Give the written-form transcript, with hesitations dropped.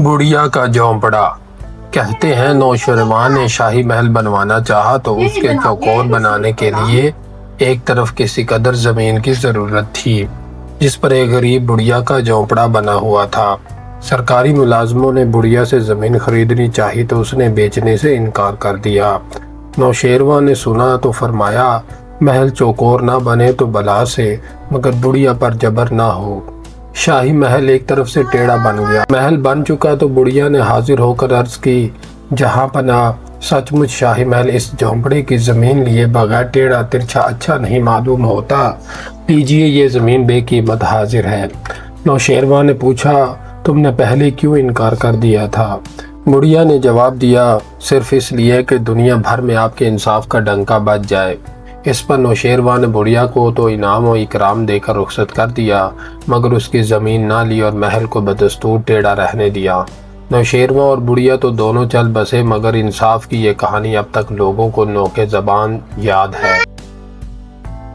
بڑھیا کا جھونپڑا۔ کہتے ہیں نوشیروان نے شاہی محل بنوانا چاہا تو اس کے چوکور بنانے کے لیے ایک طرف کسی قدر زمین کی ضرورت تھی جس پر ایک غریب بڑھیا کا جھونپڑا بنا ہوا تھا۔ سرکاری ملازموں نے بڑھیا سے زمین خریدنی چاہی تو اس نے بیچنے سے انکار کر دیا۔ نوشیروان نے سنا تو فرمایا، محل چوکور نہ بنے تو بلا سے، مگر بڑھیا پر جبر نہ ہو۔ شاہی محل ایک طرف سے ٹیڑھا بن گیا۔ محل بن چکا تو بڑھیا نے حاضر ہو کر عرض کی، جہاں پناہ، سچ مچ شاہی محل اس جھونپڑے کی زمین لیے بغیر ٹیڑھا ترچھا اچھا نہیں معلوم ہوتا۔ لیجئے یہ زمین بے قیمت حاضر ہے۔ نوشیروان نے پوچھا، تم نے پہلے کیوں انکار کر دیا تھا؟ بڑھیا نے جواب دیا، صرف اس لیے کہ دنیا بھر میں آپ کے انصاف کا ڈنکا بج جائے۔ اس پر نوشیروان نے بڑھیا کو تو انعام و اکرام دے کر رخصت کر دیا، مگر اس کی زمین نہ لی اور محل کو بدستور ٹیڑھا رہنے دیا۔ نوشیروان اور بڑھیا تو دونوں چل بسے، مگر انصاف کی یہ کہانی اب تک لوگوں کو نوکے زبان یاد ہے۔